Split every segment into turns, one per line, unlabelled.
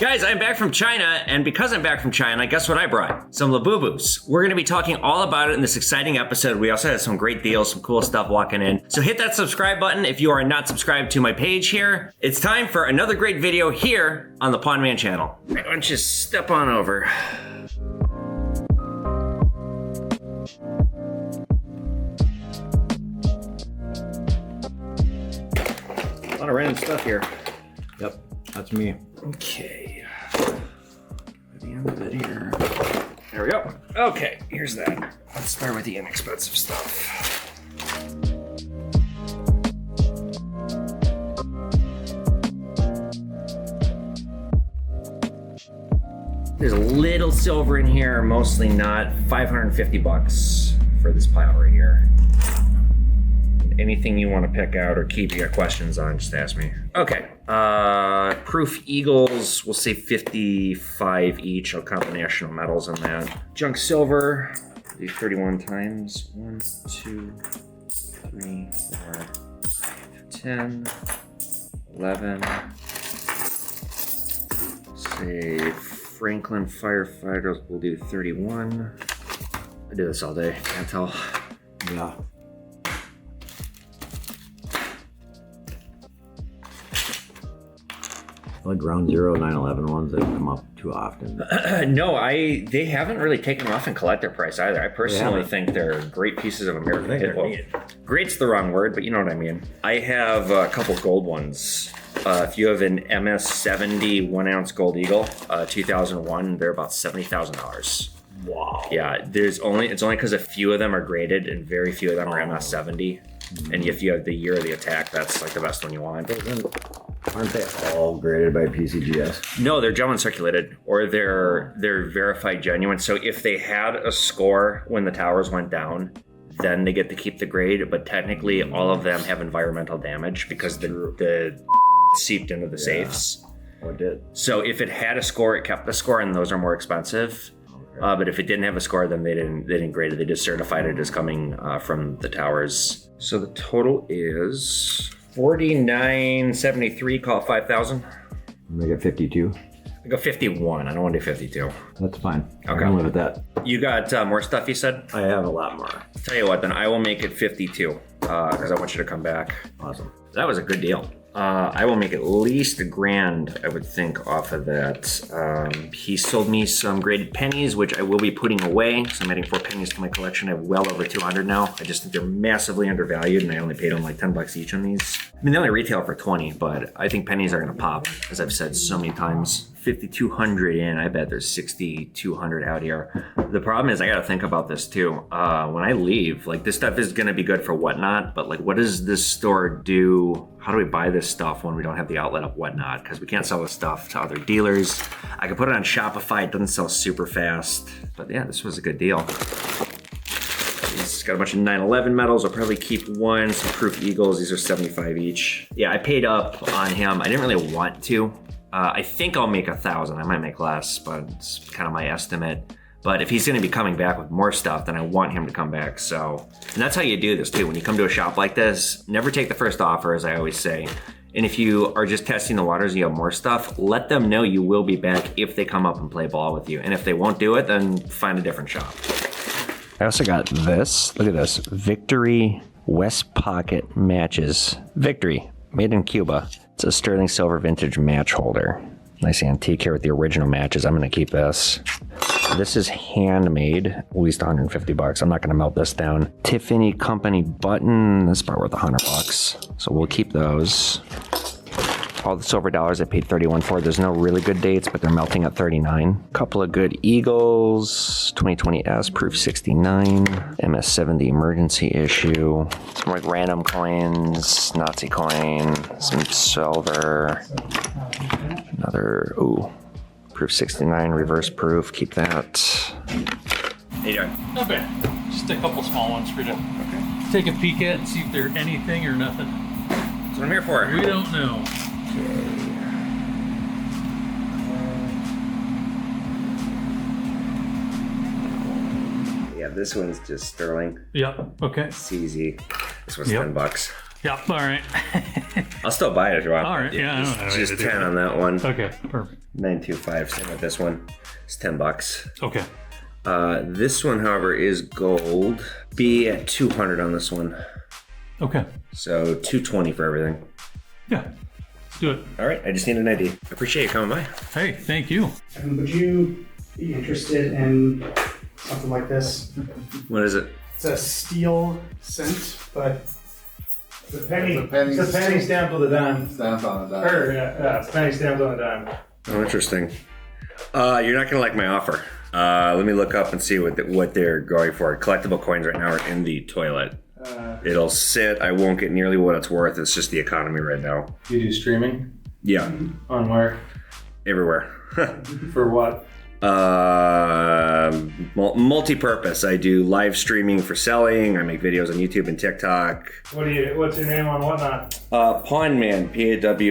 Guys, I'm back from China, and because I'm back from China, guess what I brought? Some Labubus. We're gonna be talking all about it in this exciting episode. We also have some great deals, some cool stuff walking in. So hit that subscribe button if you are not subscribed to my page here. It's time for another great video here on the Pawn Man channel. Why don't you step on over? A lot of random stuff here.
Yep, that's me.
Okay. At the end of it here. There we go. Okay, here's that. Let's start with the inexpensive stuff. There's a little silver in here, mostly not. 550 bucks for this pile right here. Anything you want to pick out or keep, you got questions on, just ask me. Okay, proof eagles, we'll say 55 each. I'll count the national medals on that. Junk silver, do 31 times. 1, 2, 3, 4, 10, 11. Say Franklin firefighters, we'll do 31. I do this all day, can't tell.
Yeah. Like ground zero, 9/11 ones that come up too often.
No, they haven't really taken off in collector price either. I personally think they're great pieces of American. Well, great's the wrong word, but you know what I mean. I have a couple gold ones. If you have an MS-70 1-ounce gold eagle, 2001, they're about $70,000.
Wow.
Yeah, it's only because a few of them are graded and very few of them are MS-70. And if you have the year of the attack, that's like the best one you want.
Aren't they all graded by PCGS?
No, they're gem uncirculated, or they're verified genuine. So if they had a score when the towers went down, then they get to keep the grade. But technically, all of them have environmental damage because the seeped into the safes.
Oh, it did.
So if it had a score, it kept the score, and those are more expensive. Okay. But if it didn't have a score, then they didn't grade it. They just certified it as coming from the towers. So the total is $49.73. Call it 5,000.
Make it 52.
I go 51. I don't want to do 52.
That's fine.
Okay.
I can live with that.
You got more stuff, you said?
I have a lot more.
Tell you what, then I will make it 52 because I want you to come back.
Awesome.
That was a good deal. I will make at least $1,000, I would think, off of that. He sold me some graded pennies, which I will be putting away. So I'm adding 4 pennies to my collection. I have well over 200 now. I just think they're massively undervalued, and I only paid them like 10 bucks each on these. I mean, they only retail for 20, but I think pennies are gonna pop, as I've said so many times. 5,200 in, I bet there's 6,200 out here. The problem is I gotta think about this too. When I leave, like this stuff is gonna be good for Whatnot, but like what does this store do? How do we buy this stuff when we don't have the outlet of Whatnot? Because we can't sell this stuff to other dealers. I could put it on Shopify, it doesn't sell super fast. But yeah, this was a good deal. He's got a bunch of 9/11 medals. I'll probably keep one. Some proof eagles, these are 75 each. Yeah, I paid up on him. I didn't really want to. I think I'll make 1,000. I might make less, but it's kind of my estimate. But if he's gonna be coming back with more stuff, then I want him to come back. So, and that's how you do this too. When you come to a shop like this, never take the first offer, as I always say. And if you are just testing the waters and you have more stuff, let them know you will be back if they come up and play ball with you. And if they won't do it, then find a different shop. I also got this. Look at this. Victory West Pocket Matches. Victory, made in Cuba. It's a sterling silver vintage match holder. Nice antique here with the original matches. I'm gonna keep this. This is handmade, at least 150 bucks. I'm not gonna melt this down. Tiffany Company button, this is probably worth 100 bucks. So we'll keep those. All the silver dollars I paid 31 for. There's no really good dates, but they're melting at 39. Couple of good Eagles, 2020S, proof 69, MS-70 emergency issue, some like random coins, Nazi coin, some silver, another, ooh, proof 69, reverse proof, keep that. How you doing?
Not bad. Just a couple small ones for you to take a peek at and see if they're anything or nothing.
That's what I'm here for.
We don't know.
Yeah, this one's just sterling.
Yep. Okay.
It's easy. This one's 10 bucks.
Yep. All right.
I'll still buy it if you want.
All right. Yeah.
Just 10 on that one.
Okay. Perfect.
925. Same with this one. It's $10.
Okay.
This one, however, is gold. Be at 200 on this one.
Okay.
So 220 for everything.
Yeah. Let's do it.
All right, I just need an ID. I appreciate you coming by.
Hey, thank you.
Would you be interested in something like this?
What is it?
It's a steel cent, but the penny,
It's a penny.
it's a penny stamped with a dime.
Stamp on a dime.
Yeah, it's a penny stamped on a dime.
Oh, interesting. You're not gonna like my offer. Let me look up and see what they're going for. Collectible coins right now are in the toilet. It'll sit. I won't get nearly what it's worth. It's just the economy right now.
You do streaming?
Yeah,
On where?
everywhere.
For what?
Multi-purpose. I do live streaming for selling. I make videos on YouTube and TikTok.
What's your name on whatnot?
Pawnman, Pawnman. What do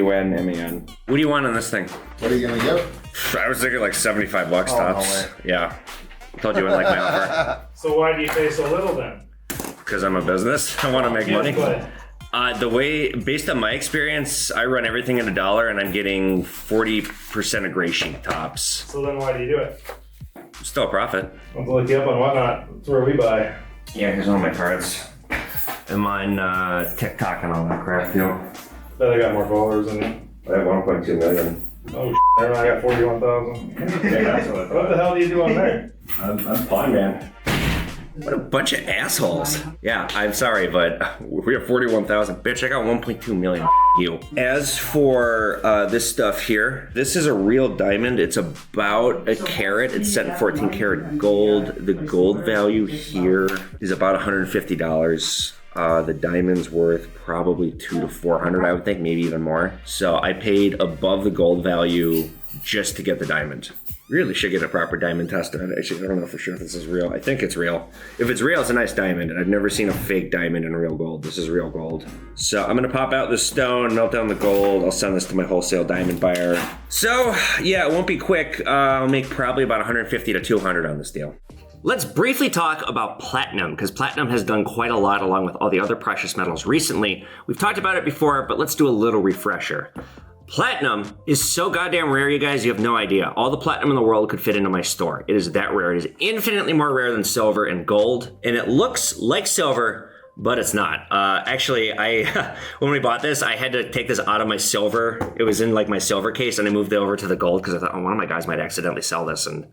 you want on this thing?
What are you gonna get?
I was thinking like $75
no
tops.
way.
Yeah, told you I wouldn't like my offer
So why do you pay so little then?
because I'm a business. I want to make money. The way, based on my experience, I run everything at $1 and I'm getting 40% of gray sheet tops.
So then why do you do it?
Still a profit.
I'll look you up on whatnot. That's where we buy.
Yeah, here's all my cards. I'm on TikTok and all that crap, you know.
Bet I got more followers than you.
I have 1.2 million.
Oh, I got 41,000.
Yeah, that's what I thought.
What the hell do you do on there?
I'm Pawn Man. What a bunch of assholes. Yeah, I'm sorry, but we have 41,000. Bitch, I got 1.2 million. You. As for this stuff here, this is a real diamond. It's about a carat. It's set in 14 karat gold. The gold value here is about $150. The diamond's worth probably $200 to $400, I would think, maybe even more. So I paid above the gold value just to get the diamond. Really should get a proper diamond test on it. Actually, I don't know for sure if this is real. I think it's real. If it's real, it's a nice diamond, and I've never seen a fake diamond in real gold. This is real gold. So I'm gonna pop out this stone, melt down the gold. I'll send this to my wholesale diamond buyer. So yeah, it won't be quick. I'll make probably about 150 to 200 on this deal. Let's briefly talk about platinum, because platinum has done quite a lot along with all the other precious metals recently. We've talked about it before, but let's do a little refresher. Platinum is so goddamn rare, you guys, you have no idea. All the platinum in the world could fit into my store. It is that rare. It is infinitely more rare than silver and gold, and it looks like silver, but it's not. Actually, when we bought this, I had to take this out of my silver. It was in like my silver case, and I moved it over to the gold because I thought, oh, one of my guys might accidentally sell this, and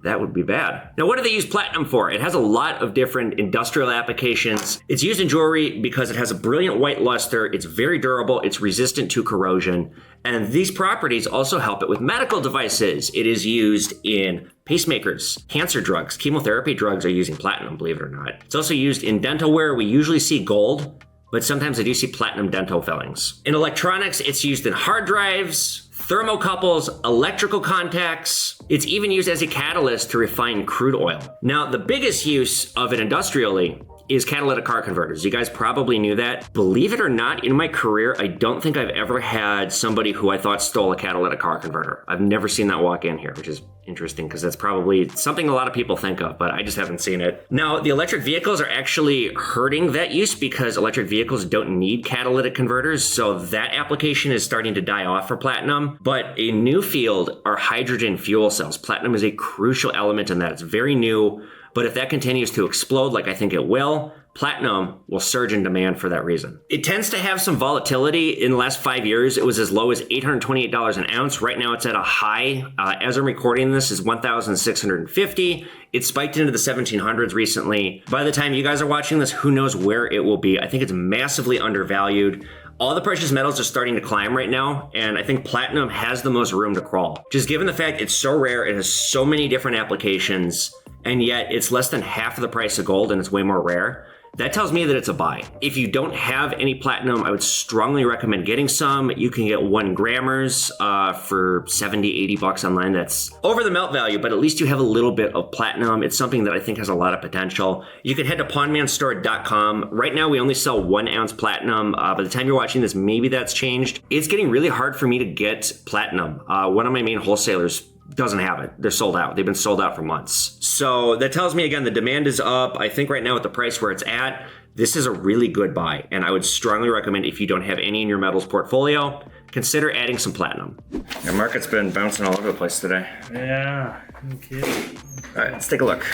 that would be bad. Now, what do they use platinum for? It has a lot of different industrial applications. It's used in jewelry because it has a brilliant white luster. It's very durable. It's resistant to corrosion. And these properties also help it with medical devices. It is used in pacemakers, cancer drugs, chemotherapy drugs are using platinum, believe it or not. It's also used in dental wear. We usually see gold, but sometimes I do see platinum dental fillings. In electronics, it's used in hard drives, thermocouples, electrical contacts. It's even used as a catalyst to refine crude oil. Now, the biggest use of it industrially is catalytic car converters. You guys probably knew that. Believe it or not, in my career, I don't think I've ever had somebody who I thought stole a catalytic car converter. I've never seen that walk in here, which is interesting because that's probably something a lot of people think of, but I just haven't seen it. Now, the electric vehicles are actually hurting that use because electric vehicles don't need catalytic converters, so that application is starting to die off for platinum. But a new field are hydrogen fuel cells. Platinum is a crucial element in that. It's very new. But if that continues to explode like I think it will, platinum will surge in demand for that reason. It tends to have some volatility. In the last 5 years, it was as low as $828 an ounce. Right now it's at a high. As I'm recording this is $1,650. It spiked into the 1700s recently. By the time you guys are watching this, who knows where it will be. I think it's massively undervalued. All the precious metals are starting to climb right now, and I think platinum has the most room to crawl. Just given the fact it's so rare, it has so many different applications, and yet it's less than half of the price of gold and it's way more rare. That tells me that it's a buy. If you don't have any platinum, I would strongly recommend getting some. You can get 1 grammers for 70, 80 bucks online. That's over the melt value, but at least you have a little bit of platinum. It's something that I think has a lot of potential. You can head to pawnmanstore.com. Right now, we only sell 1 ounce platinum. By the time you're watching this, maybe that's changed. It's getting really hard for me to get platinum. One of my main wholesalers doesn't have it. They're sold out. They've been sold out for months. So that tells me, again, the demand is up. I think right now at the price where it's at, This is a really good buy, and I would strongly recommend if you don't have any in your metals portfolio, consider adding some platinum. The market's been bouncing all over the place today.
Yeah, no kidding.
All right, let's take a look.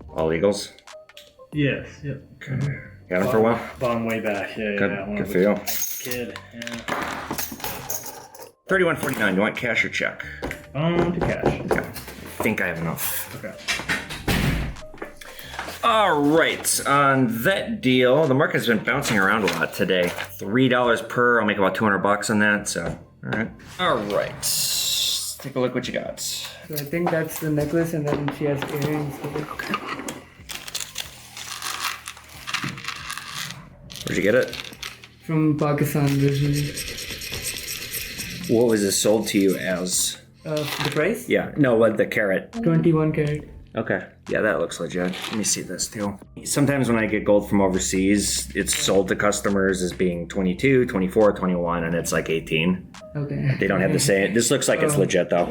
All eagles.
Yes, yep.
Okay. Got them for a while?
Bought them way back. Yeah,
Good,
yeah.
good for you.
Kid, yeah.
$31.49. You want cash or check?
To cash.
Okay. I think I have enough.
Okay.
All right, on that deal, the market's been bouncing around a lot today. $3 per, I'll make about 200 bucks on that, so, all right. All right, let's take a look what you got.
So I think that's the necklace, and then she has earrings.
Okay. Where'd you get it?
From Pakistan, originally.
What was it sold to you as?
The price?
Yeah, no, what, the carat?
21 karat.
Okay, yeah, that looks legit. Let me see this too. Sometimes when I get gold from overseas, it's sold to customers as being 22, 24, 21, and it's like 18.
Okay.
They don't have to say it. This looks like it's legit though.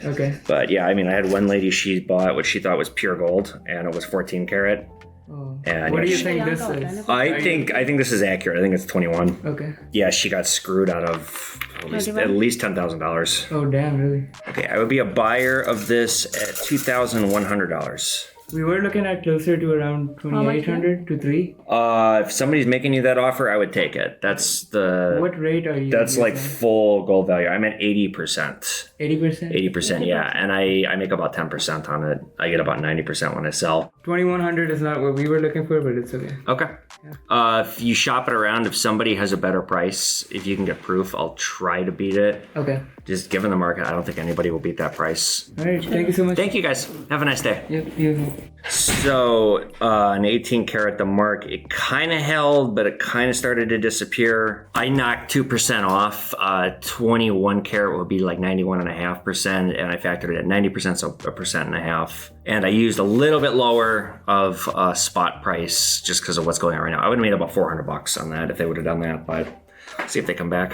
Okay.
But yeah, I mean, I had one lady, she bought what she thought was pure gold, and it was 14 karat.
Oh.
And
What do you
she-
think this is?
I think this is accurate. I think it's 21.
Okay.
Yeah, she got screwed out of at least $10,000.
Oh, damn, really?
Okay, I would be a buyer of this at $2,100.
We were looking at closer to around 2,800 to 3.
If somebody's making you that offer, I would take it. That's the
What rate are you?
that's like
using?
full gold value. I'm at 80%.
80%?
80%, yeah. And I make about 10% on it. I get about 90% when I sell.
2,100 is not what we were looking for, but it's okay.
Okay. If you shop it around, if somebody has a better price, if you can get proof, I'll try to beat it.
Okay.
Just given the market, I don't think anybody will beat that price.
All right. Thank you so much.
Thank you guys. Have a nice day.
Yep. You.
So, an 18 karat, the mark, it kind of held, but it kind of started to disappear. I knocked 2% off. 21 karat would be like 91.5%, and I factored it at 90%, so 1.5%. And I used a little bit lower of spot price just because of what's going on right now. I would have made about 400 bucks on that if they would have done that, but see if they come back.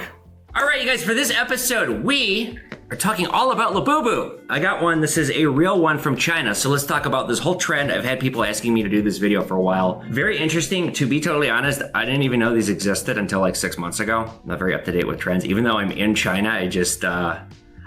All right, you guys, for this episode, we are talking all about Labubu. I got one. This is a real one from China. So let's talk about this whole trend. I've had people asking me to do this video for a while. Very interesting. To be totally honest, I didn't even know these existed until like 6 months ago. I'm not very up to date with trends. Even though I'm in China,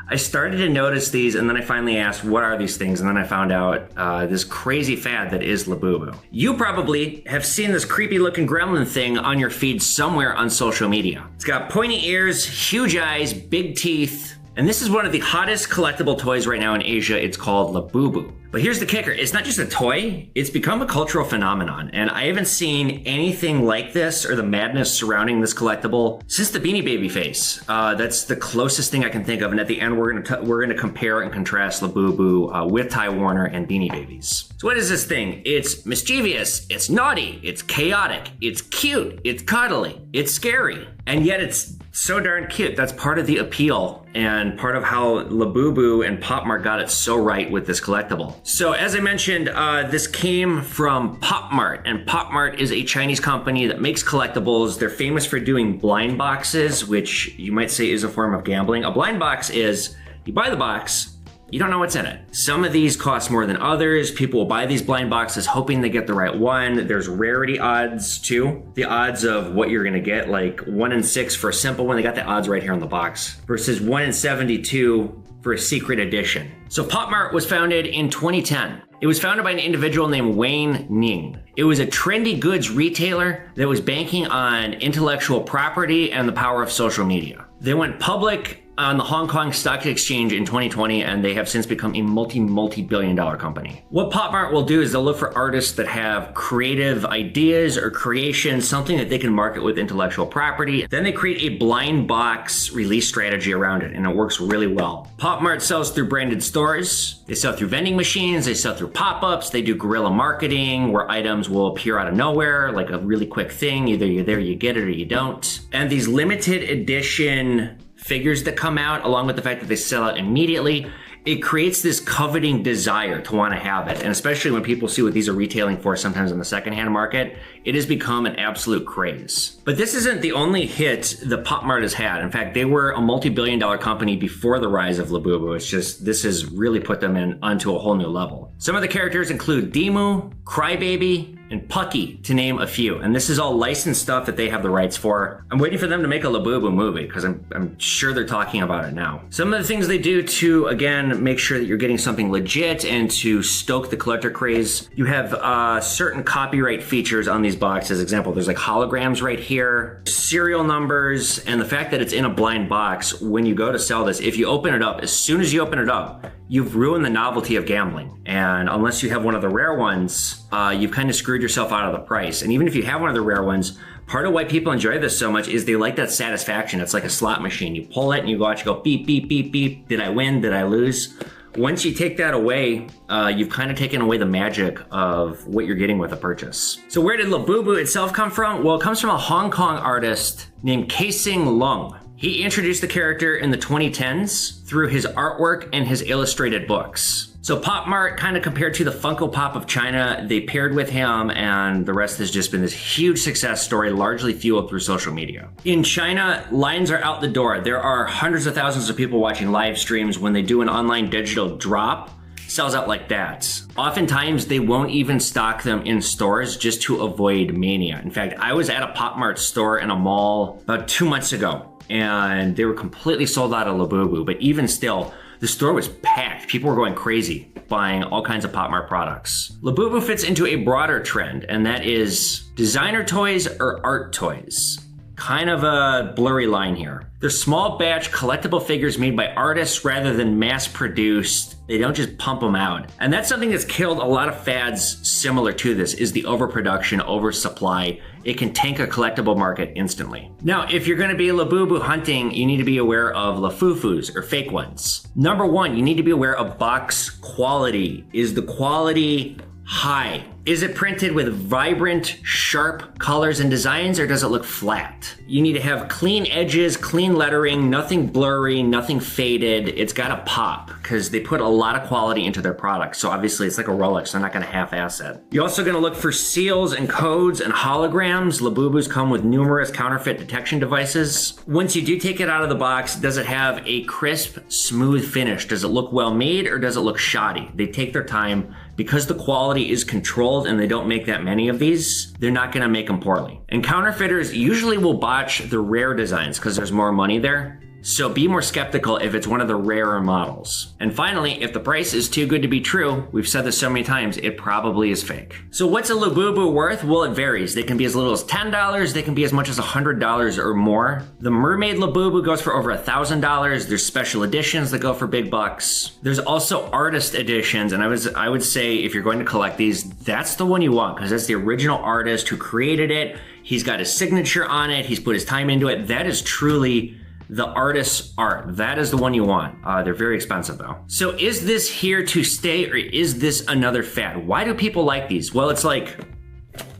I started to notice these, and then I finally asked, what are these things? And then I found out this crazy fad that is Labubu. You probably have seen this creepy looking gremlin thing on your feed somewhere on social media. It's got pointy ears, huge eyes, big teeth, and this is one of the hottest collectible toys right now in Asia. It's called Labubu. But here's the kicker. It's not just a toy, it's become a cultural phenomenon. And I haven't seen anything like this or the madness surrounding this collectible since the Beanie Baby face. That's the closest thing I can think of. And at the end, we're gonna compare and contrast Labubu with Ty Warner and Beanie Babies. So what is this thing? It's mischievous, it's naughty, it's chaotic, it's cute, it's cuddly, it's scary, and yet it's so darn cute. That's part of the appeal and part of how Labubu and Pop Mart got it so right with this collectible. So as I mentioned, this came from Pop Mart, and Pop Mart is a Chinese company that makes collectibles. They're famous for doing blind boxes, which you might say is a form of gambling. A blind box is, you buy the box, you don't know what's in it. Some of these cost more than others. People will buy these blind boxes hoping they get the right one. There's rarity odds too. The odds of what you're gonna get, like 1 in 6 for a simple one, they got the odds right here on the box, versus 1 in 72 for a secret edition. So Pop Mart was founded in 2010. It was founded by an individual named Wayne Ning. It was a trendy goods retailer that was banking on intellectual property and the power of social media. They went public on the Hong Kong Stock Exchange in 2020, and they have since become a multi-billion dollar company. What Pop Mart will do is they'll look for artists that have creative ideas or creations, something that they can market with intellectual property. Then they create a blind box release strategy around it, and it works really well. Pop Mart sells through branded stores. They sell through vending machines. They sell through pop-ups. They do guerrilla marketing where items will appear out of nowhere, like a really quick thing. Either you're there, you get it, or you don't. And these limited edition figures that come out, along with the fact that they sell out immediately, it creates this coveting desire to want to have it. And especially when people see what these are retailing for sometimes in the secondhand market, it has become an absolute craze. But this isn't the only hit the Pop Mart has had. In fact, they were a multi-billion-dollar company before the rise of Labubu. It's just, this has really put them onto a whole new level. Some of the characters include Demu, Crybaby, and Pucky, to name a few. And this is all licensed stuff that they have the rights for. I'm waiting for them to make a Labubu movie because I'm sure they're talking about it now. Some of the things they do to, again, make sure that you're getting something legit and to stoke the collector craze. You have certain copyright features on these boxes. Example, there's like holograms right here, serial numbers, and the fact that it's in a blind box. When you go to sell this, if you open it up, as soon as you open it up, you've ruined the novelty of gambling. And unless you have one of the rare ones, you've kind of screwed yourself out of the price. And even if you have one of the rare ones, part of why people enjoy this so much is they like that satisfaction. It's like a slot machine. You pull it and you watch it go beep, beep, beep, beep. Did I win? Did I lose? Once you take that away, you've kind of taken away the magic of what you're getting with a purchase. So where did Labubu itself come from? Well, it comes from a Hong Kong artist named Kaising Lung. He introduced the character in the 2010s through his artwork and his illustrated books. So Pop Mart, kind of compared to the Funko Pop of China, they paired with him, and the rest has just been this huge success story, largely fueled through social media. In China, lines are out the door. There are hundreds of thousands of people watching live streams. When they do an online digital drop, sells out like that. Oftentimes, they won't even stock them in stores just to avoid mania. In fact, I was at a Pop Mart store in a mall about 2 months ago, and they were completely sold out of Labubu, but even still, the store was packed. People were going crazy, buying all kinds of Pop Mart products. Labubu fits into a broader trend, and that is designer toys or art toys. Kind of a blurry line here. They're small batch collectible figures made by artists rather than mass produced. They don't just pump them out. And that's something that's killed a lot of fads similar to this, is the overproduction, oversupply. It can tank a collectible market instantly. Now, if you're gonna be Labubu hunting, you need to be aware of Lafufus or fake ones. Number one, you need to be aware of box quality. Is the quality high? Is it printed with vibrant, sharp colors and designs, or does it look flat? You need to have clean edges, clean lettering, nothing blurry, nothing faded. It's gotta pop, because they put a lot of quality into their products. So obviously it's like a Rolex, they're not gonna half-ass it. You're also gonna look for seals and codes and holograms. Labubus come with numerous counterfeit detection devices. Once you do take it out of the box, does it have a crisp, smooth finish? Does it look well made, or does it look shoddy? They take their time. Because the quality is controlled and they don't make that many of these, they're not gonna make them poorly. And counterfeiters usually will botch the rare designs because there's more money there. So be more skeptical if it's one of the rarer models. And finally, if the price is too good to be true, we've said this so many times, it probably is fake. So what's a Labubu worth? Well, it varies. They can be as little as $10, they can be as much as $100 or more. The Mermaid Labubu goes for over $1,000. There's special editions that go for big bucks. There's also artist editions, and I would say if you're going to collect these, that's the one you want, because that's the original artist who created it. He's got his signature on it, he's put his time into it. That is truly the artist's art. That is the one you want. They're very expensive though. So is this here to stay, or is this another fad? Why do people like these? Well, it's like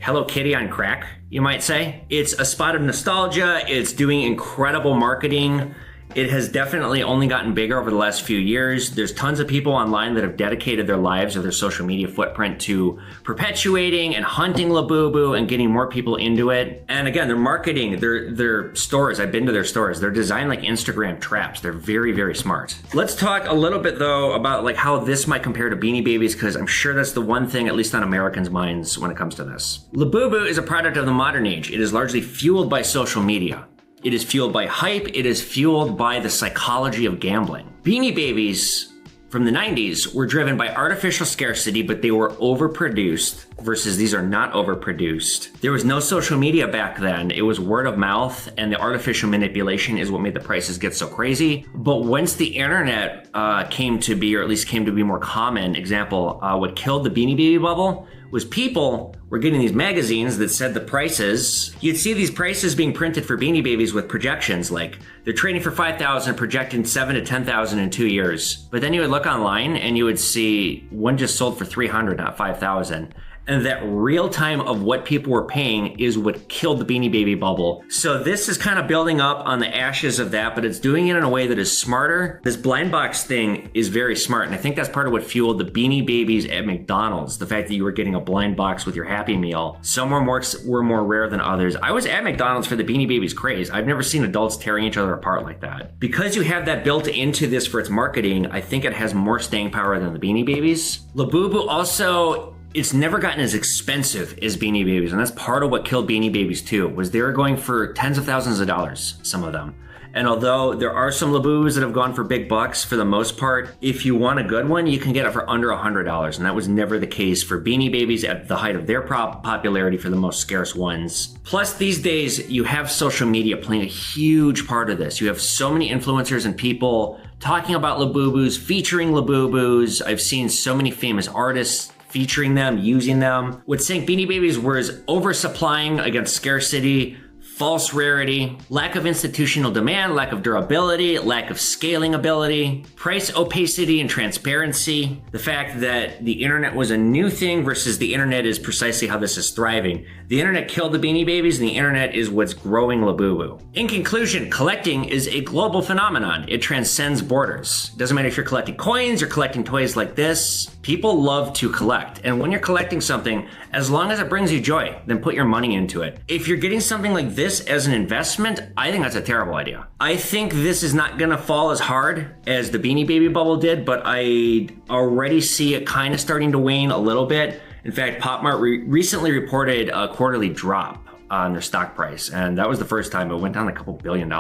Hello Kitty on crack, you might say. It's a spot of nostalgia. It's doing incredible marketing. It has definitely only gotten bigger over the last few years. There's tons of people online that have dedicated their lives or their social media footprint to perpetuating and hunting Labubu and getting more people into it. And again, they're marketing their stores. I've been to their stores. They're designed like Instagram traps. They're very, very smart. Let's talk a little bit though about like how this might compare to Beanie Babies, because I'm sure that's the one thing, at least on Americans' minds, when it comes to this. Labubu is a product of the modern age. It is largely fueled by social media. It is fueled by hype. It is fueled by the psychology of gambling. Beanie Babies from the 90s were driven by artificial scarcity, but they were overproduced, versus these are not overproduced. There was no social media back then. It was word of mouth, and the artificial manipulation is what made the prices get so crazy. But once the internet came to be, or at least came to be more common, example, what killed the Beanie Baby bubble was people were getting these magazines that said the prices. You'd see these prices being printed for Beanie Babies with projections, like they're trading for $5,000, projecting $7,000 to $10,000 in 2 years. But then you would look online and you would see one just sold for $300, not $5,000. And that real time of what people were paying is what killed the Beanie Baby bubble. So this is kind of building up on the ashes of that, but it's doing it in a way that is smarter. This blind box thing is very smart, and I think that's part of what fueled the Beanie Babies at McDonald's. The fact that you were getting a blind box with your Happy Meal. Some were more rare than others. I was at McDonald's for the Beanie Babies craze. I've never seen adults tearing each other apart like that. Because you have that built into this for its marketing, I think it has more staying power than the Beanie Babies. Labubu also, it's never gotten as expensive as Beanie Babies, and that's part of what killed Beanie Babies too, was they were going for tens of thousands of dollars, some of them. And although there are some Labubus that have gone for big bucks, for the most part, if you want a good one, you can get it for under $100, and that was never the case for Beanie Babies at the height of their popularity for the most scarce ones. Plus, these days, you have social media playing a huge part of this. You have so many influencers and people talking about Labubus, featuring Labubus. I've seen so many famous artists featuring them, using them. What sank Beanie Babies was oversupplying against scarcity, false rarity, lack of institutional demand, lack of durability, lack of scaling ability, price opacity and transparency, the fact that the internet was a new thing versus the internet is precisely how this is thriving. The internet killed the Beanie Babies, and the internet is what's growing Labubu. In conclusion, collecting is a global phenomenon. It transcends borders. It doesn't matter if you're collecting coins or collecting toys like this. People love to collect, and when you're collecting something, as long as it brings you joy, then put your money into it. If you're getting something like this as an investment, I think that's a terrible idea. I think this is not gonna fall as hard as the Beanie Baby bubble did, but I already see it kind of starting to wane a little bit. In fact, PopMart recently reported a quarterly drop on their stock price, and that was the first time. It went down a couple $2 billion.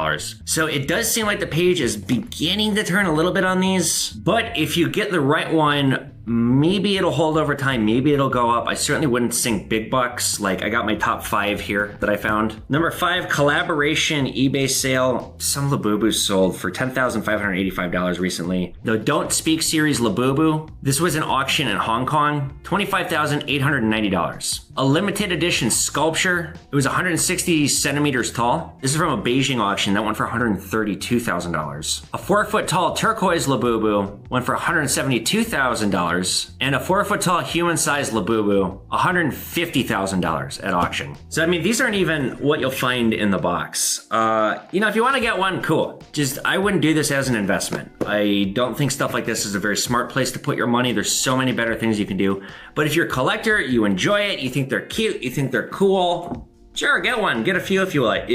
So it does seem like the page is beginning to turn a little bit on these, but if you get the right one, maybe it'll hold over time, maybe it'll go up. I certainly wouldn't sink big bucks. Like, I got my top 5 here that I found. Number 5, collaboration eBay sale. Some Labubus sold for $10,585 recently. The Don't Speak series Labubu. This was an auction in Hong Kong, $25,890. A limited edition sculpture. It was 160 centimeters tall. This is from a Beijing auction that went for $132,000. A 4-foot tall turquoise Labubu went for $172,000. And a 4-foot tall human-sized Labubu, $150,000 at auction. So I mean, these aren't even what you'll find in the box. You know, if you want to get one, cool. Just, I wouldn't do this as an investment. I don't think stuff like this is a very smart place to put your money. There's so many better things you can do. But if you're a collector, you enjoy it, you think they're cute, you think they're cool, sure, get one. Get a few if you like.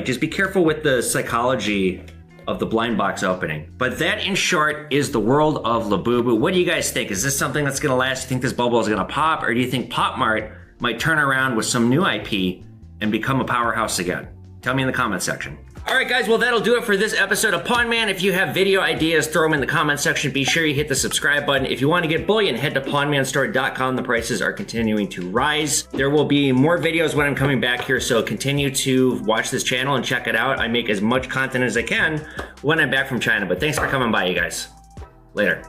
Just be careful with the psychology of the blind box opening. But that, in short, is the world of Labubu. What do you guys think? Is this something that's gonna last? Do you think this bubble is gonna pop? Or do you think PopMart might turn around with some new IP and become a powerhouse again? Tell me in the comment section. All right, guys, well, that'll do it for this episode of Pawn Man. If you have video ideas, throw them in the comment section. Be sure you hit the subscribe button. If you want to get bullion, head to pawnmanstore.com. The prices are continuing to rise. There will be more videos when I'm coming back here, so continue to watch this channel and check it out. I make as much content as I can when I'm back from China, but thanks for coming by, you guys. Later.